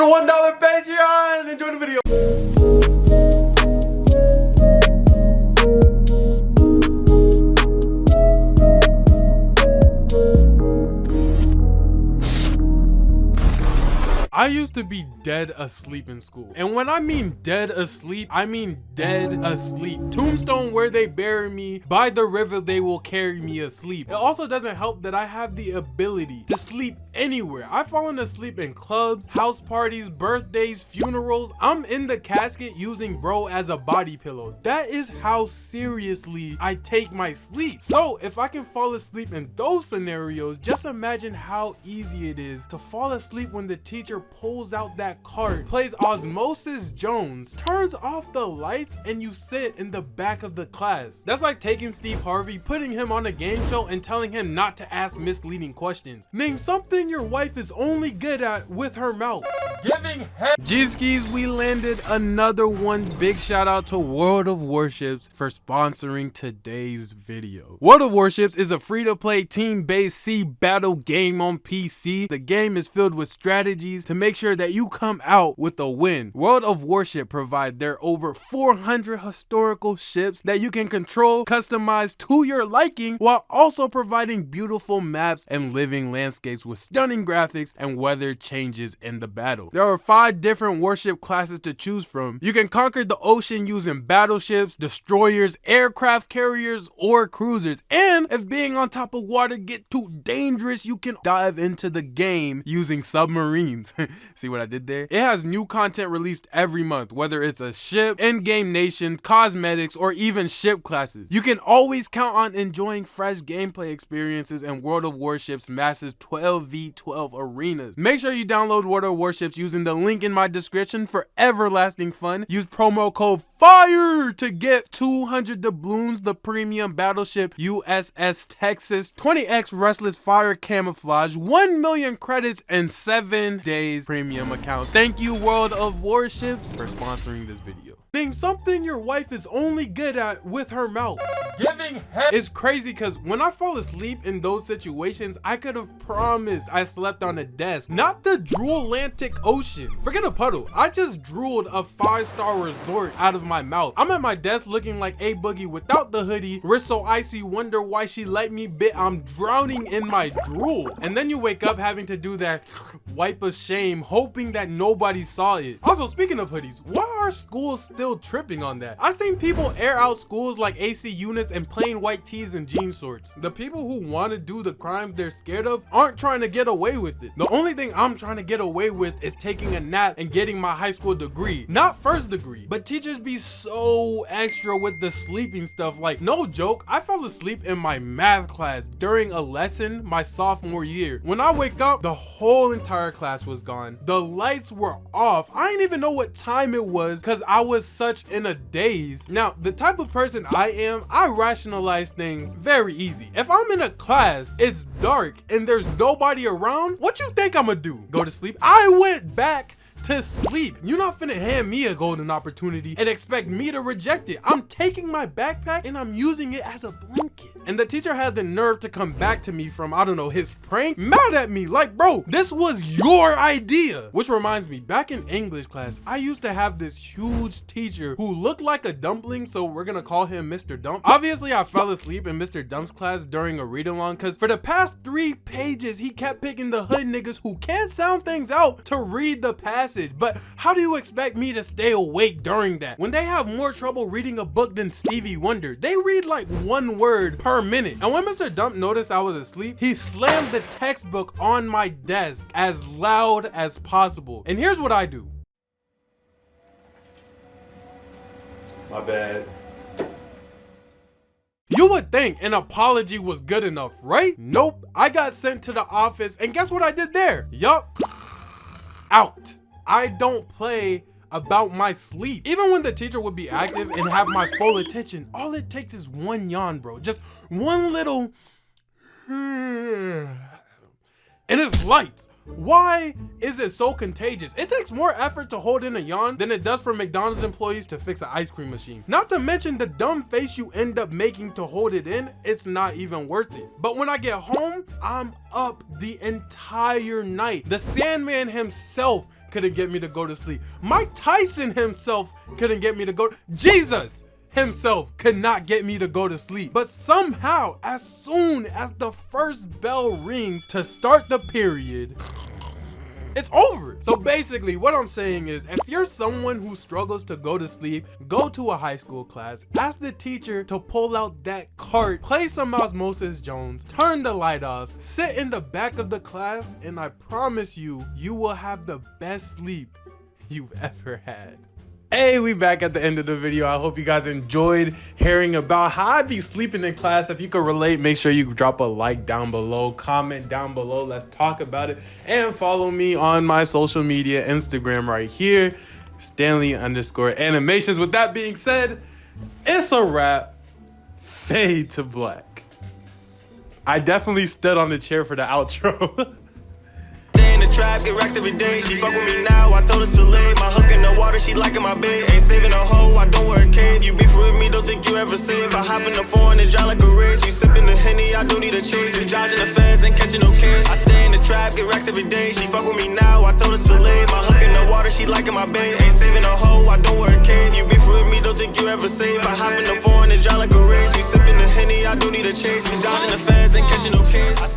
the $1 Patreon. Enjoy the video. I used to be dead asleep in school. And when I mean dead asleep, I mean dead asleep. Tombstone where they bury me, by the river they will carry me asleep. It also doesn't help that I have the ability to sleep anywhere. I've fallen asleep in clubs, house parties, birthdays, funerals. I'm in the casket using bro as a body pillow. That is how seriously I take my sleep. So if I can fall asleep in those scenarios, just imagine how easy it is to fall asleep when the teacher pulls out that card, plays Osmosis Jones, turns off the lights, and you sit in the back of the class. That's like taking Steve Harvey, putting him on a game show and telling him not to ask misleading questions. Name something your wife is only good at with her mouth. Giving head. G-skis, we landed another one. Big shout out to World of Warships for sponsoring today's video. World of Warships is a free-to-play team-based sea battle game on PC. The game is filled with strategies to make sure that you come out with a win. World of Warship provide their over 400 historical ships that you can control, customize to your liking, while also providing beautiful maps and living landscapes with stunning graphics and weather changes in the battle. There are 5 different warship classes to choose from. You can conquer the ocean using battleships, destroyers, aircraft carriers, or cruisers. And if being on top of water get too dangerous, you can dive into the game using submarines. See what I did there? It has new content released every month, whether it's a ship, in-game nation, cosmetics, or even ship classes. You can always count on enjoying fresh gameplay experiences in World of Warships massive 12v12 arenas. Make sure you download World of Warships using the link in my description for everlasting fun. Use promo code FIRE to get 200 doubloons, the premium battleship USS Texas, 20x Restless fire camouflage, 1 million credits, and 7 days premium account. Thank you World of Warships for sponsoring this video. Name something your wife is only good at with her mouth. Giving head. It's crazy because when I fall asleep in those situations, I could have promised I slept on a desk, not the Atlantic Ocean. Forget a puddle. I just drooled a 5-star resort out of my mouth. I'm at my desk looking like a boogie without the hoodie, wrist so icy, wonder why she let me bit. I'm drowning in my drool. And then you wake up having to do that wipe of shame, hoping that nobody saw it. Also, speaking of hoodies, why are schools still tripping on that? I've seen people air out schools like AC units and plain white tees and jean shorts. The people who want to do the crimes they're scared of aren't trying to get away with it. The only thing I'm trying to get away with is taking a nap and getting my high school degree. Not first degree, but teachers be so extra with the sleeping stuff. Like, no joke, I fell asleep in my math class during a lesson my sophomore year. When I wake up, the whole entire class was gone. The lights were off. I didn't even know what time it was because I was such in a daze. Now, the type of person I am, I rationalize things very easy. If I'm in a class, it's dark, and there's nobody around, what you think I'm gonna do? Go to sleep? I went back to sleep. You're not finna hand me a golden opportunity and expect me to reject it. I'm taking my backpack and I'm using it as a blanket. And the teacher had the nerve to come back to me from, I don't know, his prank, mad at me like, bro, this was your idea. Which reminds me, back in English class, I used to have this huge teacher who looked like a dumpling, so we're gonna call him Mr. Dump. Obviously, I fell asleep in Mr. Dump's class during a read-along because for the past 3 pages, he kept picking the hood niggas who can't sound things out to read the passage. But how do you expect me to stay awake during that when they have more trouble reading a book than Stevie Wonder? They read like 1 word per minute. And when Mr. Dump noticed I was asleep, he slammed the textbook on my desk as loud as possible. And here's what I do. My bad. You would think an apology was good enough, right? Nope. I got sent to the office and guess what I did there? Yup. Out. I don't play about my sleep. Even when the teacher would be active and have my full attention, all it takes is 1 yawn, bro. Just 1 little and it's lights. Why is it so contagious? It takes more effort to hold in a yawn than it does for McDonald's employees to fix an ice cream machine. Not to mention the dumb face you end up making to hold it in, it's not even worth it. But when I get home, I'm up the entire night. The Sandman himself couldn't get me to go to sleep. Mike Tyson himself couldn't get me to go. Jesus himself could not get me to go to sleep. But somehow, as soon as the first bell rings to start the period, it's over. So basically what I'm saying is, if you're someone who struggles to go to sleep, go to a high school class, ask the teacher to pull out that cart, play some Osmosis Jones, turn the light off, sit in the back of the class, and I promise you, you will have the best sleep you've ever had. Hey, we back at the end of the video. I hope you guys enjoyed hearing about how I be sleeping in class. If you could relate, make sure you drop a like down below, comment down below. Let's talk about it. And follow me on my social media, Instagram right here, Stanley_animations. With that being said, it's a wrap. Fade to black. I definitely stood on the chair for the outro. Trap, get racks every day. She fuck with me now, I told her to lay. My hook in the water, she liking my bait. Ain't saving a hoe, I don't wear a cave. You beef with me, don't think you ever save. I hop in the foreign and dry like a race. We sipping the Henny, I don't need a chase. We dodging the feds, ain't catching no case. I stay in the trap, get racks every day. She fuck with me now, I told her to lay. My hook in the water, she liking my bait. Ain't saving a hoe, I don't wear a cave. You beef with me, don't think you ever save. I hop in the foreign and dry like a race. We sipping the Henny, I don't need a chase. We dodging the feds, ain't catching no case.